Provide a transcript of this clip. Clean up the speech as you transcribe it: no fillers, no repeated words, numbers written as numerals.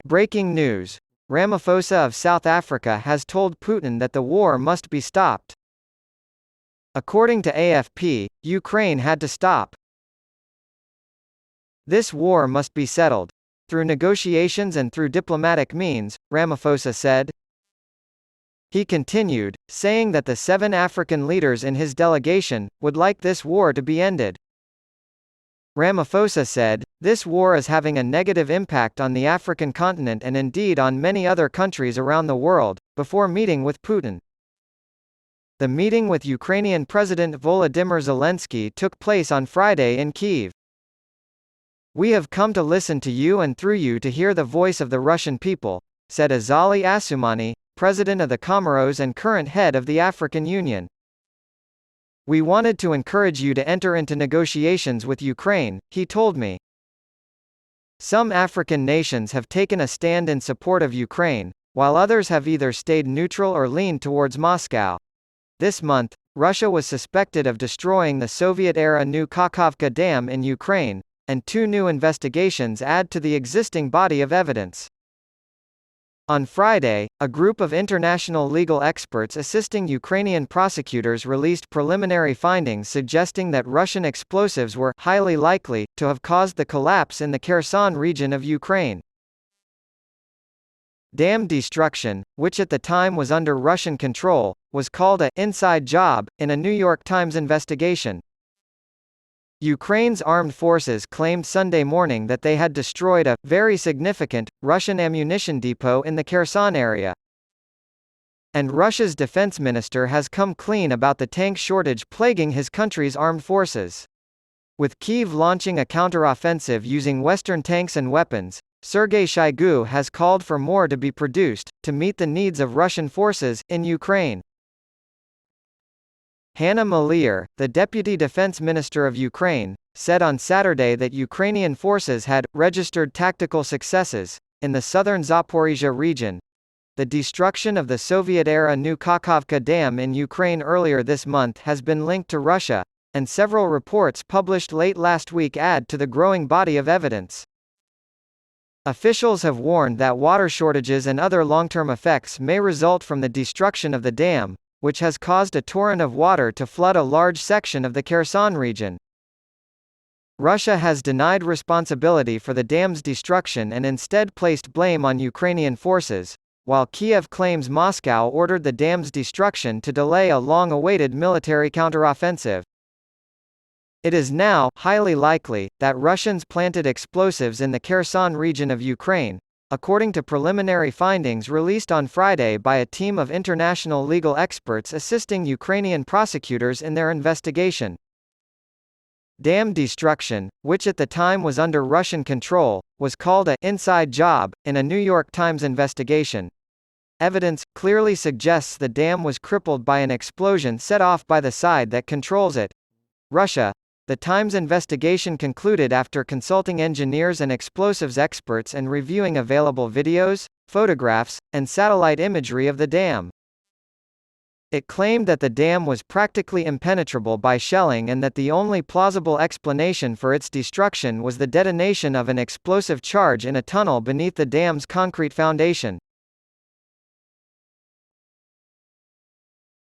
Breaking news. Ramaphosa of South Africa has told Putin that the war must be stopped. According to AFP, Ukraine had to stop. This war must be settled through negotiations and through diplomatic means, Ramaphosa said. He continued, saying that the 7 African leaders in his delegation would like this war to be ended. Ramaphosa said, "This war is having a negative impact on the African continent and indeed on many other countries around the world," before meeting with Putin. The meeting with Ukrainian President Volodymyr Zelensky took place on Friday in Kyiv. "We have come to listen to you and through you to hear the voice of the Russian people," said Azali Assoumani, president of the Comoros and current head of the African Union. "We wanted to encourage you to enter into negotiations with Ukraine," he told me. Some African nations have taken a stand in support of Ukraine, while others have either stayed neutral or leaned towards Moscow. This month, Russia was suspected of destroying the Soviet-era New Kakhovka Dam in Ukraine, and 2 new investigations add to the existing body of evidence. On Friday, a group of international legal experts assisting Ukrainian prosecutors released preliminary findings suggesting that Russian explosives were highly likely to have caused the collapse in the Kherson region of Ukraine. Dam destruction, which at the time was under Russian control, was called a inside job in a New York Times investigation. Ukraine's armed forces claimed Sunday morning that they had destroyed a very significant Russian ammunition depot in the Kherson area. And Russia's defense minister has come clean about the tank shortage plaguing his country's armed forces. With Kyiv launching a counteroffensive using Western tanks and weapons, Sergei Shoigu has called for more to be produced to meet the needs of Russian forces in Ukraine. Hanna Maliar, the deputy defense minister of Ukraine, said on Saturday that Ukrainian forces had registered tactical successes in the southern Zaporizhia region. The destruction of the Soviet-era New Kakhovka Dam in Ukraine earlier this month has been linked to Russia, and several reports published late last week add to the growing body of evidence. Officials have warned that water shortages and other long-term effects may result from the destruction of the dam, which has caused a torrent of water to flood a large section of the Kherson region. Russia has denied responsibility for the dam's destruction and instead placed blame on Ukrainian forces, while Kiev claims Moscow ordered the dam's destruction to delay a long-awaited military counteroffensive. It is now highly likely that Russians planted explosives in the Kherson region of Ukraine, according to preliminary findings released on Friday by a team of international legal experts assisting Ukrainian prosecutors in their investigation. Dam destruction, which at the time was under Russian control, was called a inside job in a New York Times investigation. Evidence clearly suggests the dam was crippled by an explosion set off by the side that controls it, Russia. The Times investigation concluded after consulting engineers and explosives experts and reviewing available videos, photographs, and satellite imagery of the dam. It claimed that the dam was practically impenetrable by shelling and that the only plausible explanation for its destruction was the detonation of an explosive charge in a tunnel beneath the dam's concrete foundation.